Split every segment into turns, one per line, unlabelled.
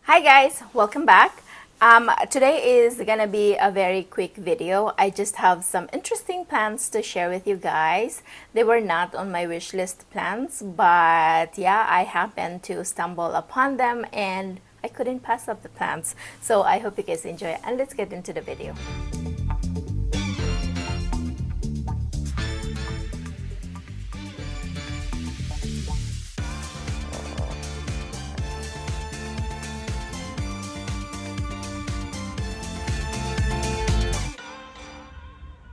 Hi guys, welcome back. Today is gonna be a very quick video. I just have some interesting plans to share with you guys. They were not on my wish list plans, but yeah, I happened to stumble upon them and I couldn't pass up the plans. So I hope you guys enjoy it, and let's get into the video.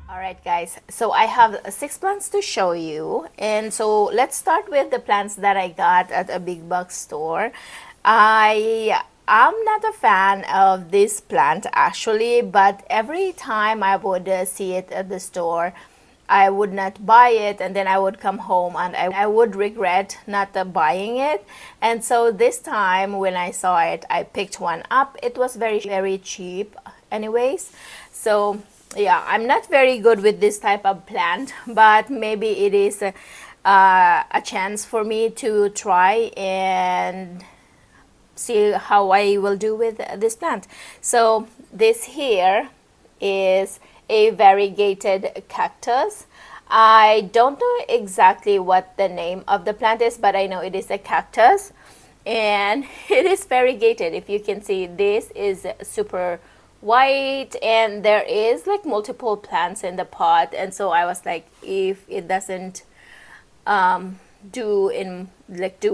Alright guys, so I have 6 plants to show you, and so let's start with the plants that I got at a big box store. I am not a fan of this plant actually, but every time I would see it at the store, I would not buy it, and then I would come home and I would regret not buying it. And so this time when I saw it, I picked one up. It was very cheap anyways. So yeah, I'm not very good with this type of plant, but maybe it is a chance for me to try and see how I will do with this plant. So this here is a variegated cactus. I don't know exactly what the name of the plant is, but I know it is a cactus and it is variegated. If you can see, this is super white and there is like multiple plants in the pot, and so I was like, if it doesn't do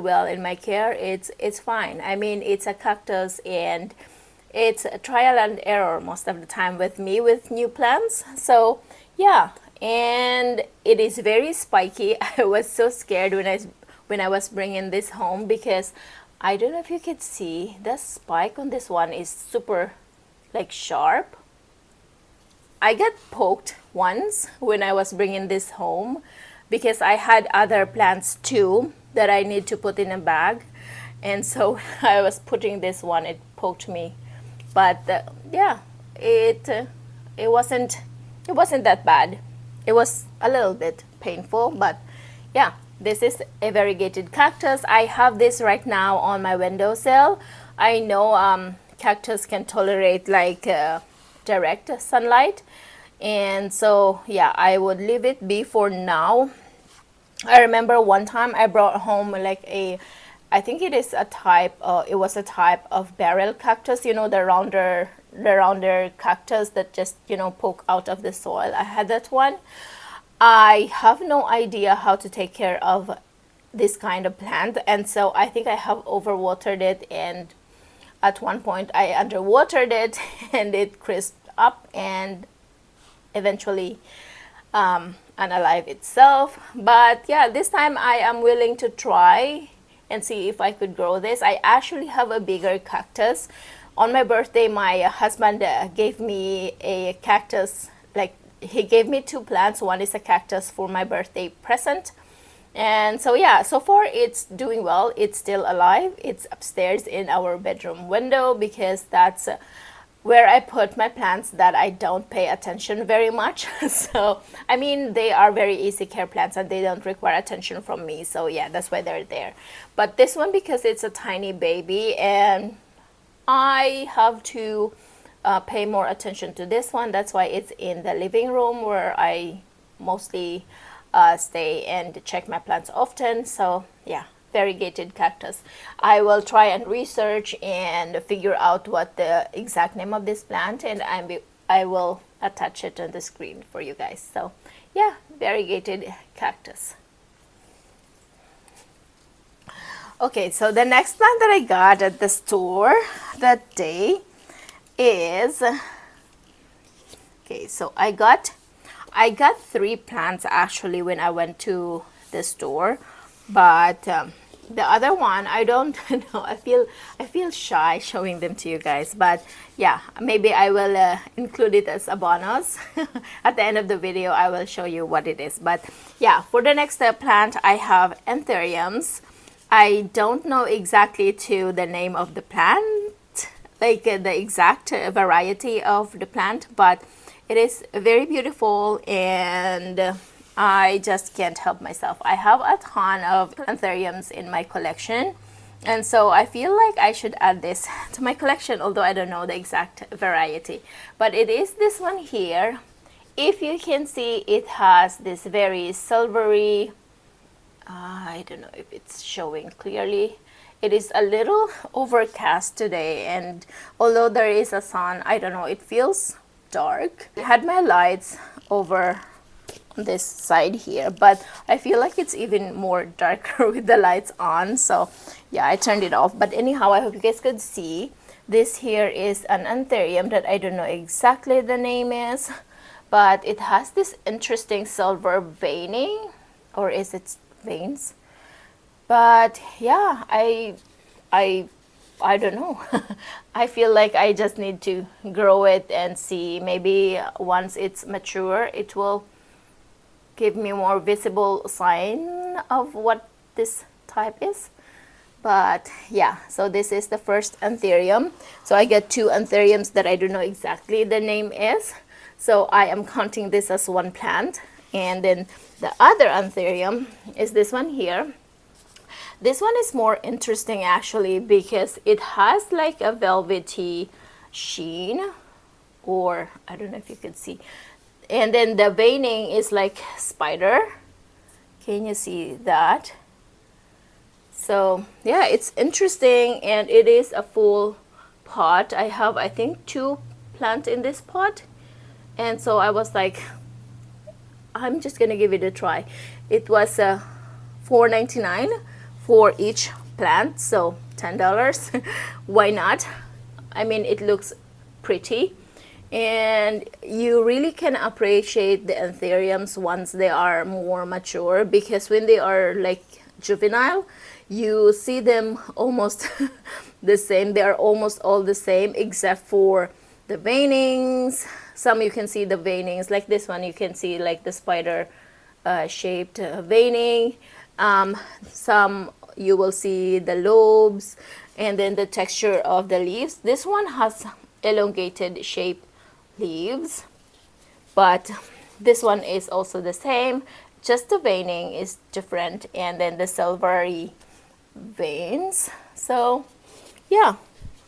well in my care, it's fine. I mean, it's a cactus and it's a trial and error most of the time with me with new plants. So yeah, and it is very spiky. I was so scared when I was bringing this home, because I don't know if you could see the spike on this one is super like sharp. I got poked once when I was bringing this home, because I had other plants too that I need to put in a bag, and so I was putting this one, it poked me. But yeah, it wasn't that bad. It was a little bit painful, but yeah, this is a variegated cactus. I have this right now on my windowsill. I know cactus can tolerate like direct sunlight, and so yeah, I would leave it be for now. I remember one time I brought home like I think it is a type it was a type of barrel cactus, you know, the rounder cactus that just, you know, poke out of the soil. I had that one. I have no idea how to take care of this kind of plant, and so I think I have overwatered it, and at one point I underwatered it and it crisped up and eventually unalive itself. But yeah, this time I am willing to try and see if I could grow this. I actually have a bigger cactus. On my birthday, my husband gave me a cactus, like he gave me 2 plants. One is a cactus for my birthday present. And so yeah, so far it's doing well. It's still alive. It's upstairs in our bedroom window, because that's where I put my plants that I don't pay attention very much. So I mean, they are very easy care plants and they don't require attention from me, so yeah, that's why they're there. But this one, because it's a tiny baby and I have to pay more attention to this one, that's why it's in the living room where I mostly stay and check my plants often. So yeah, variegated cactus. I will try and research and figure out what the exact name of this plant, and I will attach it on the screen for you guys. So yeah, variegated cactus. Okay, so the next plant that I got at the store that day is, okay, so I got 3 plants actually when I went to the store, but the other one, I don't know, I feel shy showing them to you guys, but yeah, maybe I will include it as a bonus. At the end of the video I will show you what it is. But yeah, for the next plant I have anthuriums. I don't know exactly to the name of the plant, like the exact variety of the plant, but it is very beautiful and I just can't help myself. I have a ton of anthuriums in my collection, And so I feel like I should add this to my collection, although I don't know the exact variety. But it is this one here. If you can see, it has this very silvery, I don't know if it's showing clearly. It is a little overcast today, and although there is a sun, I don't know, it feels dark. I had my lights over this side here, but I feel like it's even more darker with the lights on, so yeah, I turned it off. But anyhow, I hope you guys could see this here is an anthurium that I don't know exactly the name is, but it has this interesting silver veining, or is it veins? But yeah, I don't know. I feel like I just need to grow it and see. Maybe once it's mature, it will give me more visible sign of what this type is. But yeah, so this is the first anthurium. So I get two anthuriums that I don't know exactly the name is. So I am counting this as one plant. And then the other anthurium is this one here. This one is more interesting actually because it has like a velvety sheen, or I don't know if you could see. And then the veining is like spider. Can you see that? So yeah, it's interesting, and it is a full pot. I have, I think, 2 plants in this pot. And so I was like, I'm just gonna give it a try. It was $4.99 for each plant, so $10. Why not? I mean, it looks pretty, and you really can appreciate the anthuriums once they are more mature, because when they are like juvenile, you see them almost the same. They are almost all the same except for the veinings. Some you can see the veinings, like this one you can see like the spider shaped veining. Some you will see the lobes, and then the texture of the leaves. This one has elongated shaped leaves, but this one is also the same, just the veining is different, and then the silvery veins. So yeah,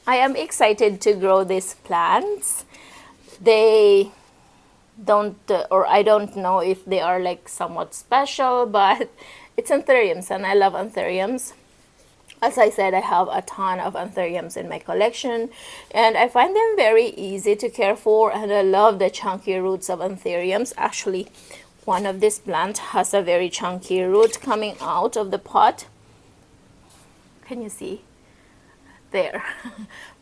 I am excited to grow these plants. They don't or I don't know if they are like somewhat special, but it's anthuriums, and I love anthuriums. As I said, I have a ton of anthuriums in my collection, and I find them very easy to care for, and I love the chunky roots of anthuriums. Actually, one of this plant has a very chunky root coming out of the pot. Can you see? There.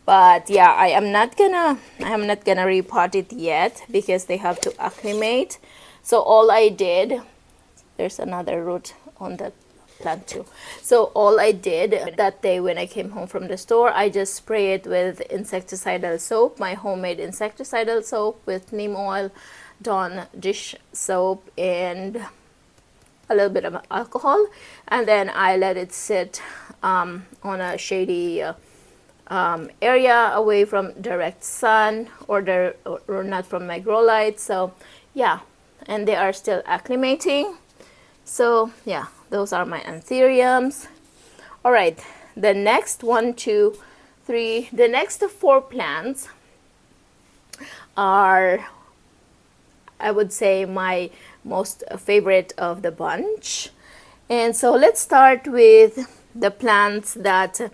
But yeah, I am not gonna repot it yet because they have to acclimate. So all I did, there's another root on that plant too. So all I did that day when I came home from the store, I just spray it with insecticidal soap, my homemade insecticidal soap with neem oil, Dawn dish soap, and a little bit of alcohol, and then I let it sit on a shady area away from direct sun, or not from my grow light. So yeah, and they are still acclimating. So yeah, those are my anthuriums. All right, the next 1, 2, 3, the next 4 plants are, I would say, my most favorite of the bunch. And so let's start with the plants that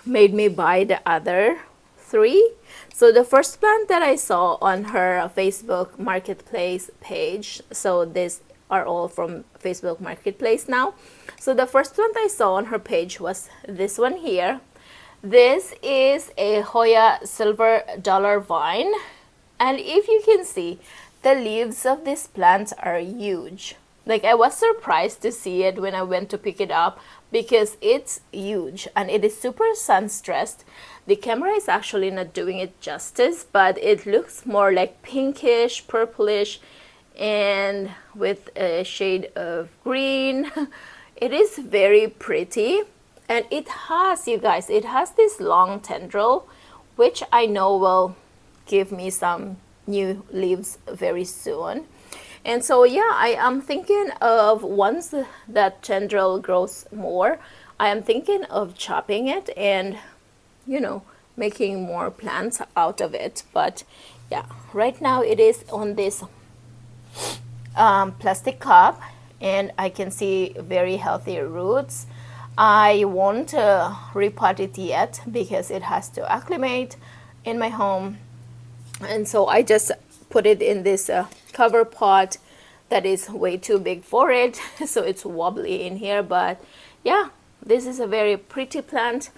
made me buy the other 3. So the first plant that I saw on her Facebook Marketplace page, so these are all from Facebook Marketplace now. So the first plant I saw on her page was this one here. This is a Hoya Silver Dollar Vine, and if you can see, the leaves of this plant are huge. Like, I was surprised to see it when I went to pick it up because it's huge and it is super sun stressed. The camera is actually not doing it justice, but it looks more like pinkish, purplish, and with a shade of green. It is very pretty, and it has, you guys, it has this long tendril, which I know will give me some new leaves very soon. And so yeah, I am thinking of once that tendril grows more, I am thinking of chopping it and, you know, making more plants out of it. But yeah, right now it is on this plastic cup, and I can see very healthy roots. I won't repot it yet because it has to acclimate in my home, and so I just put it in this cover pot that is way too big for it so it's wobbly in here. But yeah, this is a very pretty plant.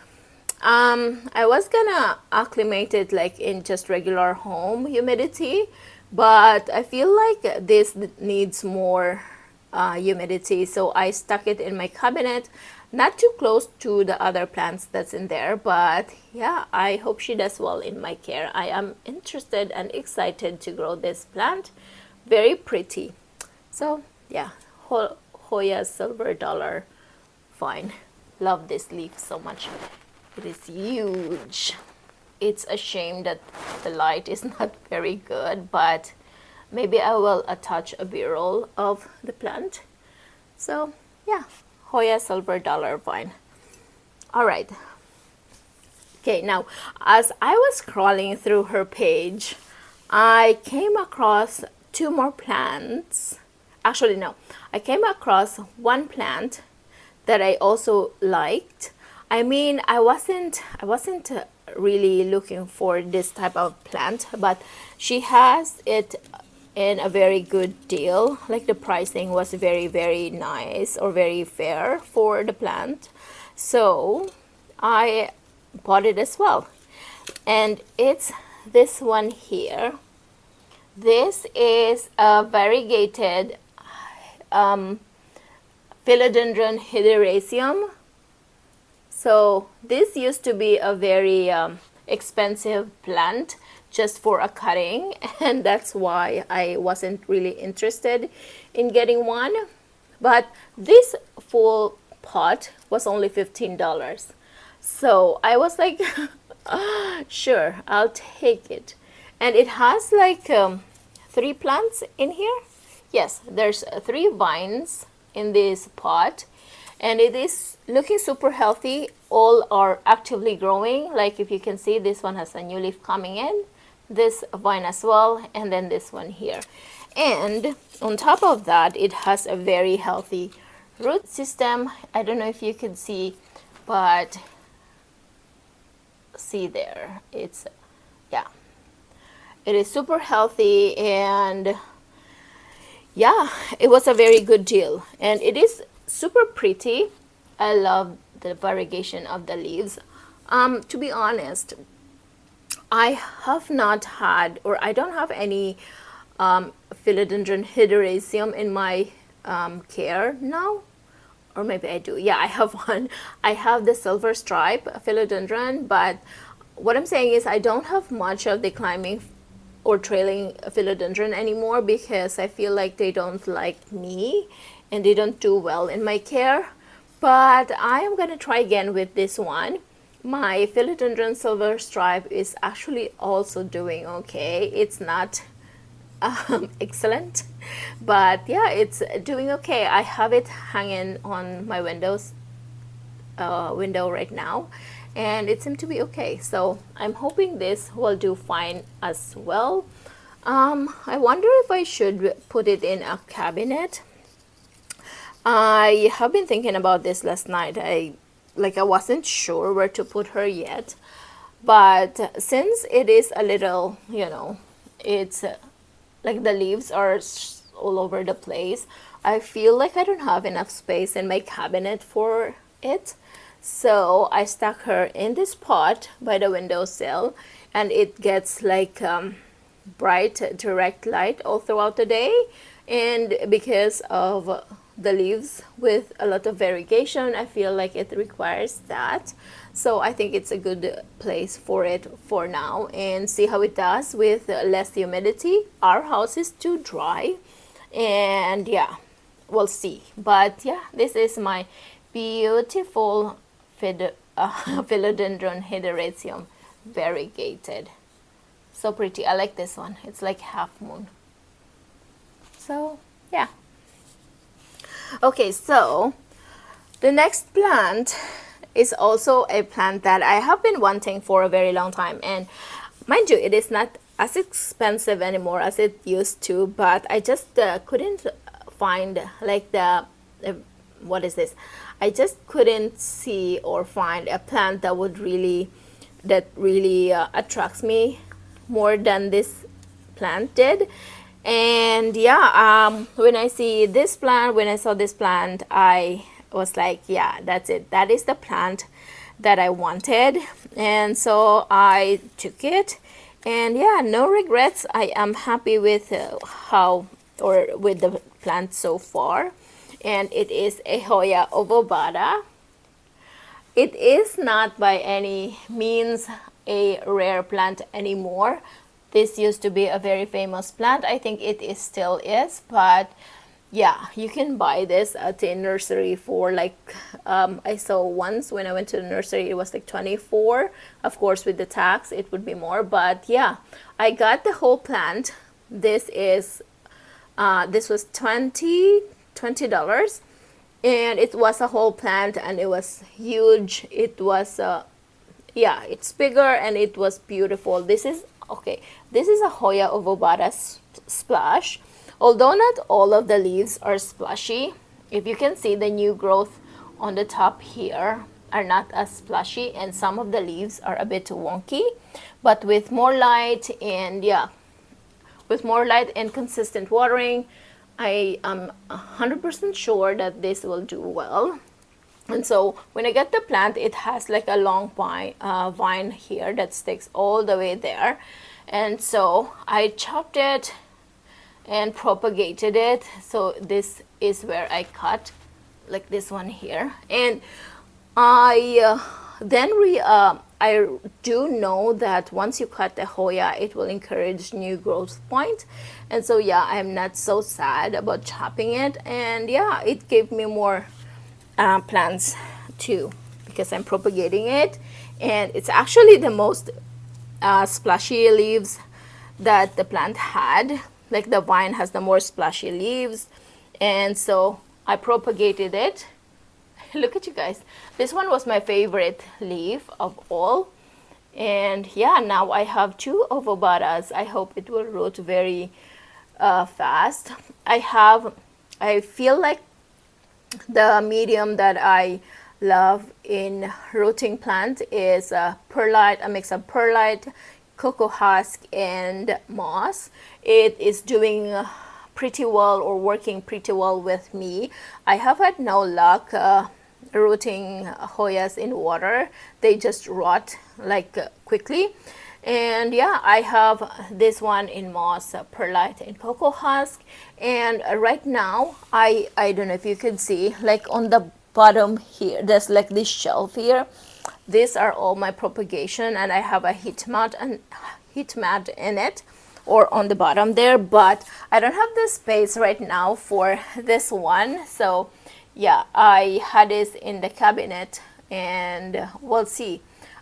I was gonna acclimate it like in just regular home humidity, but I feel like this needs more humidity, so I stuck it in my cabinet, not too close to the other plants that's in there. But yeah, I hope she does well in my care. I am interested and excited to grow this plant. Very pretty. So yeah, Hoya Silver Dollar vine. Love this leaf so much. It is huge. It's a shame that the light is not very good, but maybe I will attach a b-roll of the plant. So yeah, Hoya Silver Dollar vine. All right. Okay, now as I was scrolling through her page, I came across two more plants. Actually, no, I came across one plant that I also liked. I mean, I wasn't really looking for this type of plant, but she has it in a very good deal. Like the pricing was very nice, or very fair for the plant. So I bought it as well. And it's this one here. This is a variegated Philodendron Hyderaceum. So this used to be a very expensive plant just for a cutting, and that's why I wasn't really interested in getting one. But this full pot was only $15. So I was like, sure, I'll take it. And it has like 3 plants in here. Yes, there's 3 vines in this pot, and it is looking super healthy. All are actively growing. Like if you can see, this one has a new leaf coming in, this vine as well, and then this one here. And on top of that, it has a very healthy root system. I don't know if you can see, but see there, it's, yeah, it is super healthy. And yeah, it was a very good deal, and it is super pretty. I love the variegation of the leaves. To be honest, I have not had, or I don't have any Philodendron Hyderaceum in my care now. Or maybe I do. Yeah, I have one. I have the silver stripe philodendron, but what I'm saying is I don't have much of the climbing or trailing philodendron anymore, because I feel like they don't like me and they don't do well in my care. But I am going to try again with this one. My philodendron silver stripe is actually also doing okay. It's not excellent, but yeah, it's doing okay. I have it hanging on my window right now, and it seemed to be okay. So I'm hoping this will do fine as well. I wonder if I should put it in a cabinet. I have been thinking about this last night. I wasn't sure where to put her yet, but since it is a little, it's like the leaves are all over the place, I feel like I don't have enough space in my cabinet for it. So I stuck her in this pot by the windowsill, and it gets like bright direct light all throughout the day. And because of the leaves with a lot of variegation, I feel like it requires that. So I think it's a good place for it for now, and see how it does with less humidity. Our house is too dry, and yeah, we'll see. But yeah, this is my beautiful Philodendron Hyderaceum variegated. So pretty. I like this one. It's like half moon. So yeah. Okay, so The next plant is also a plant that I have been wanting for a very long time, and mind you, it is not as expensive anymore as it used to, but I just couldn't find like uh, what is this? I just couldn't see or find a plant that would really attracts me more than this plant did. And yeah, when I saw this plant, I was like, yeah, that's it, that is the plant that I wanted. And so I took it, and yeah, no regrets. I am happy with how or with the plant so far. And it is a Hoya ovobata. It is not by any means a rare plant anymore. This used to be a very famous plant. I think it is still is, but yeah, you can buy this at a nursery for like I saw once when I went to the nursery, it was like 24. Of course, with the tax it would be more, but yeah, I got the whole plant. This was $20, and it was a whole plant, and it was huge. It was yeah, it's bigger, and it was beautiful. This is a Hoya ovobata splash. Although not all of the leaves are splashy, if you can see, the new growth on the top here are not as splashy, and some of the leaves are a bit wonky, but with more light and consistent watering, I am 100% sure that this will do well. And so when I get the plant, it has like a long vine here that sticks all the way there. And so I chopped it and propagated it. So this is where I cut, like this one here. And I do know that once you cut the Hoya, it will encourage new growth point. And so yeah, I'm not so sad about chopping it. And yeah, it gave me more plants too, because I'm propagating it, and it's actually the most splashy leaves that the plant had. Like the vine has the more splashy leaves, and so I propagated it. Look at you guys, this one was my favorite leaf of all. And yeah, now I have 2 ovobatas. I hope it will root very fast. I feel like the medium that I love in rooting plant is perlite, a mix of perlite, cocoa husk, and moss. It is doing pretty well, or working pretty well with me. I have had no luck rooting Hoyas in water. They just rot like quickly. And yeah, I have this one in moss, perlite, and cocoa husk. And right now, I don't know if you can see, like on the bottom here, there's like this shelf here. These are all my propagation, and I have a heat mat in it, or on the bottom there. But I don't have the space right now for this one. So yeah, I had this in the cabinet, and we'll see.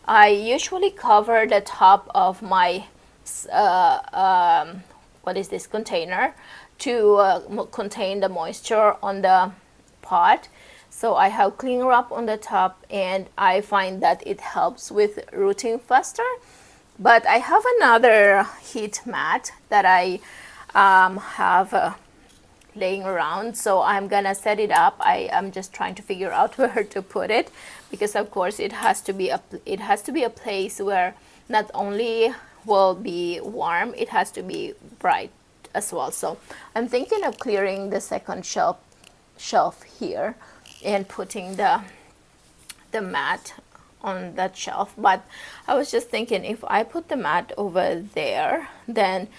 I usually cover the top of my what is this container to contain the moisture on the pot. So I have cling wrap on the top, and I find that it helps with rooting faster. But I have another heat mat that I have laying around, so I'm gonna set it up. I am just trying to figure out where to put it, because of course it has to be a place where not only will be warm, it has to be bright as well. So I'm thinking of clearing the second shelf here and putting the mat on that shelf. But I was just thinking, if I put the mat over there, then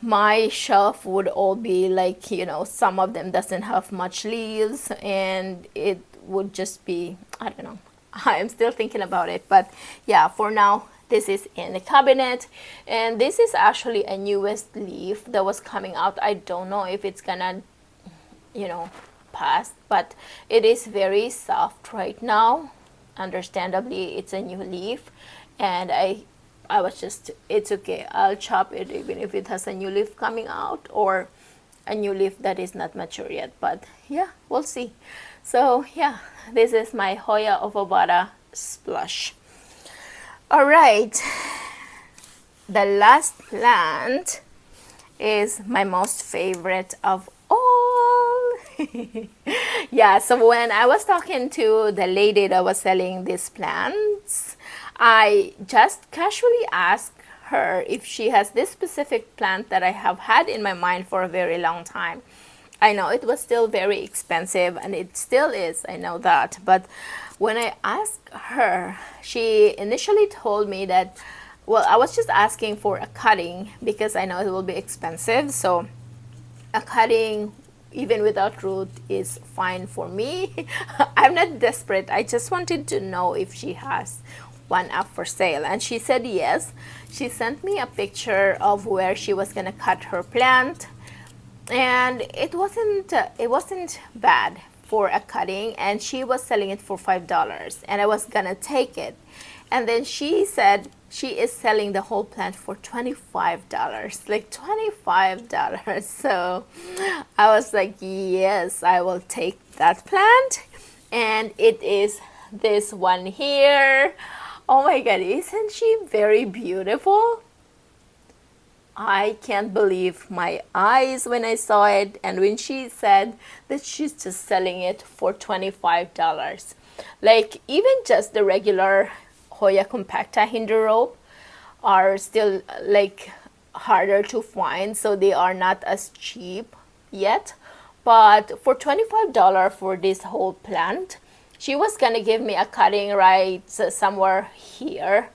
my shelf would all be like, you know, some of them doesn't have much leaves, and it would just be, I don't know. I'm still thinking about it, but yeah, for now this is in the cabinet. And this is actually a newest leaf that was coming out. I don't know if it's gonna, you know, pass, but it is very soft right now. Understandably, it's a new leaf, and I was just, it's okay, I'll chop it even if it has a new leaf coming out, or a new leaf that is not mature yet, but yeah, we'll see. So yeah, this is my Hoya ovovata Splush. All right, the last plant is my most favorite of all. Yeah, so when I was talking to the lady that was selling these plants, I just casually asked her if she has this specific plant that I have had in my mind for a very long time. I know it was still very expensive, and it still is, I know that, but when I asked her, she initially told me that, well, I was just asking for a cutting because I know it will be expensive, so a cutting even without root is fine for me. I'm not desperate. I just wanted to know if she has one up for sale, and she said yes. She sent me a picture of where she was gonna cut her plant, and it wasn't bad for a cutting, and she was selling it for $5, and I was gonna take it. And then she said she is selling the whole plant for $25, like $25. So I was like, yes, I will take that plant. And it is this one here. Oh my God, isn't she very beautiful? I can't believe my eyes when I saw it, and when she said that she's just selling it for $25. Like, even just the regular Hoya compacta hinder rope are still like harder to find, so they are not as cheap yet. But for $25 for this whole plant, she was gonna give me a cutting right somewhere here,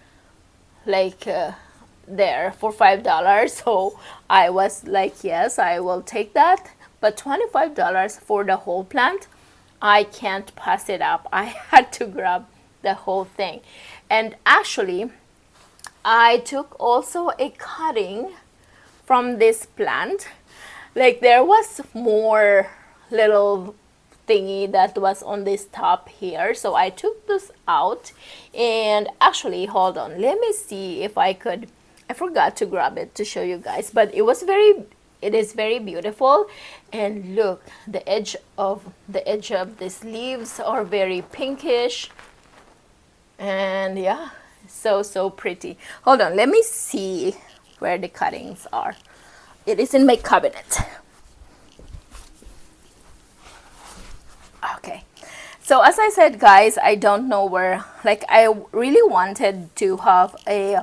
like there, for $5. So I was like, yes, I will take that. But $25 for the whole plant, I can't pass it up. I had to grab the whole thing. And actually, I took also a cutting from this plant. Like, there was more little thingy that was on this top here, so I took this out. And actually, hold on, let me see if I could, I forgot to grab it to show you guys, but it is very beautiful. And look, the edge of these leaves are very pinkish, and yeah, so pretty. Hold on, let me see where the cuttings are. It is in my cabinet. Okay, so as I said, guys, I don't know where, like, I really wanted to have a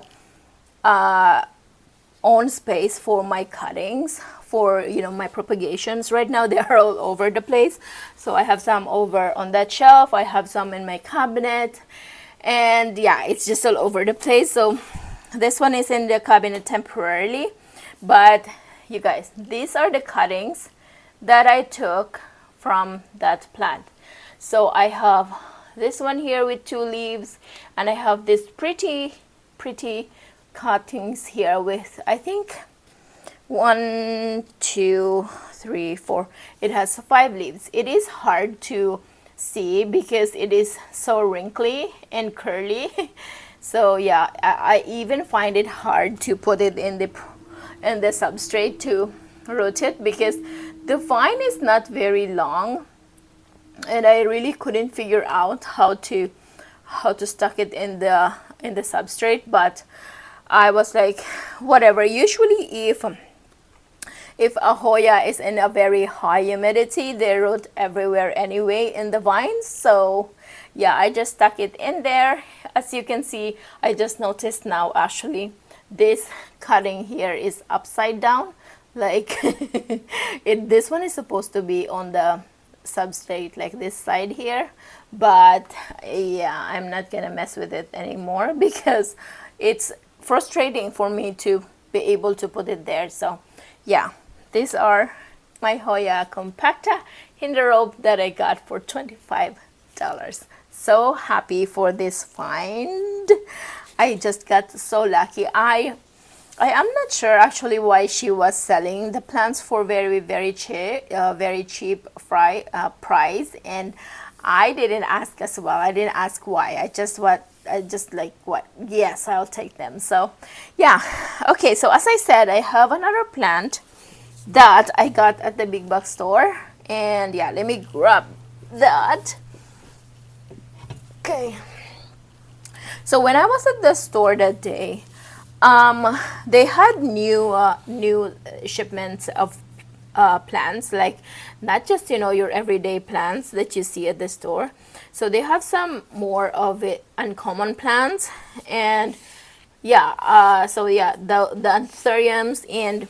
own space for my cuttings, for, you know, my propagations. Right now they are all over the place, so I have some over on that shelf, I have some in my cabinet, and yeah, it's just all over the place. So this one is in the cabinet temporarily. But you guys, these are the cuttings that I took from that plant. So I have this one here with 2 leaves, and I have this pretty cuttings here with, I think, 1, 2, 3, 4. It has 5 leaves. It is hard to see because it is so wrinkly and curly. So yeah, I even find it hard to put it in the substrate to root it, because the vine is not very long, and I really couldn't figure out how to stuck it in the substrate. But I was like, whatever. Usually if a Hoya is in a very high humidity, they root everywhere anyway in the vines. So yeah, I just stuck it in there. As you can see, I just noticed now, actually, this cutting here is upside down. Like, this one is supposed to be on the substrate, like this side here. But yeah, I'm not gonna mess with it anymore because it's frustrating for me to be able to put it there. So yeah, these are my Hoya compacta hinder rope that I got for $25. So happy for this find. I just got so lucky. I am not sure actually why she was selling the plants for very cheap price, and I didn't ask as well. I didn't ask why. I just like, what? Yes, I'll take them. So yeah, okay. So as I said, I have another plant that I got at the big box store. And yeah, let me grab that. Okay, so when I was at the store that day, they had new shipments of plants, like not just your everyday plants that you see at the store. So they have some more of it uncommon plants. And yeah, so yeah, the anthuriums. And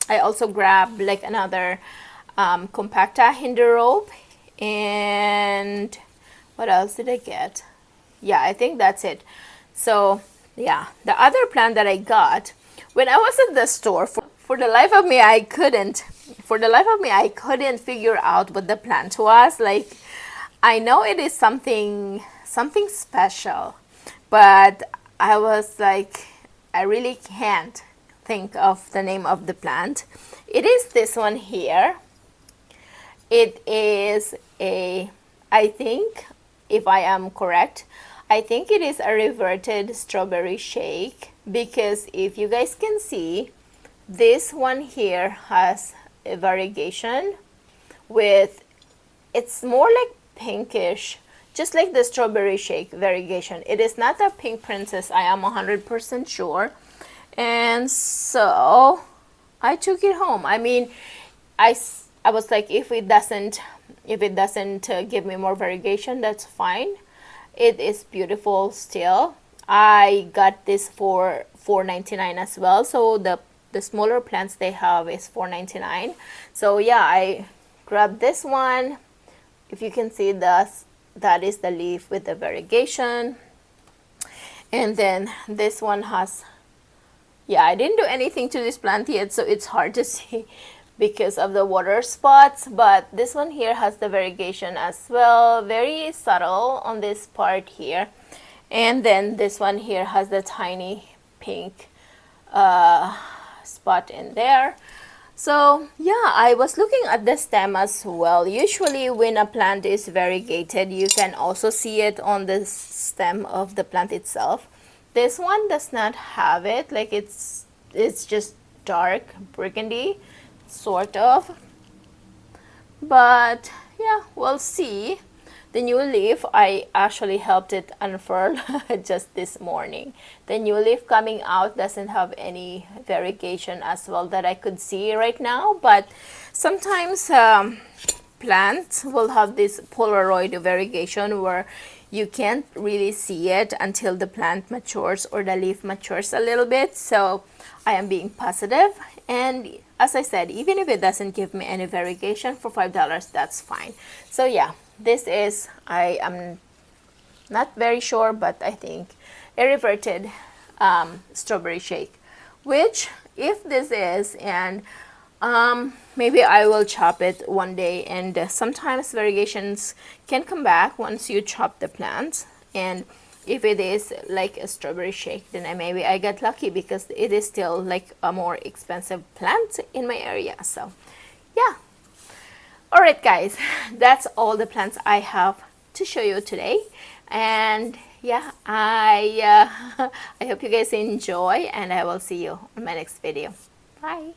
I also grabbed like another compacta hinderope. And what else did I get? Yeah, I think that's it. So yeah, the other plant that I got when I was at the store, for the life of me I couldn't figure out what the plant was. Like, I know it is something special, but I was like, I really can't think of the name of the plant. It is this one here. It is I think, if I am correct, I think it is a reverted strawberry shake, because if you guys can see, this one here has a variegation with, it's more like pinkish, just like the strawberry shake variegation. It is not a pink princess, I am 100% sure. And so I took it home. I mean, I was like, if it doesn't give me more variegation, that's fine. It is beautiful still. I got this for $4.99 as well. So the smaller plants they have is $4.99. So yeah, I grabbed this one. If you can see, that is the leaf with the variegation. And then this one has, yeah, I didn't do anything to this plant yet, so it's hard to see because of the water spots, but this one here has the variegation as well, very subtle on this part here. And then this one here has the tiny pink spot in there. So yeah, I was looking at the stem as well. Usually when a plant is variegated, you can also see it on the stem of the plant itself. This one does not have it, like it's just dark burgundy sort of, but yeah, we'll see. The new leaf, I actually helped it unfurl just this morning. The new leaf coming out doesn't have any variegation as well that I could see right now, but sometimes plants will have this Polaroid variegation where you can't really see it until the plant matures or the leaf matures a little bit. So I am being positive, and as I said, even if it doesn't give me any variegation, for $5, that's fine. So yeah, this is, I am not very sure, but I think a reverted strawberry shake, which if this is, and maybe I will chop it one day. And sometimes variegations can come back once you chop the plant, and if it is like a strawberry shake, then maybe I got lucky, because it is still like a more expensive plant in my area. So yeah, all right guys, that's all the plants I have to show you today. And yeah, I hope you guys enjoy, and I will see you on my next video. Bye.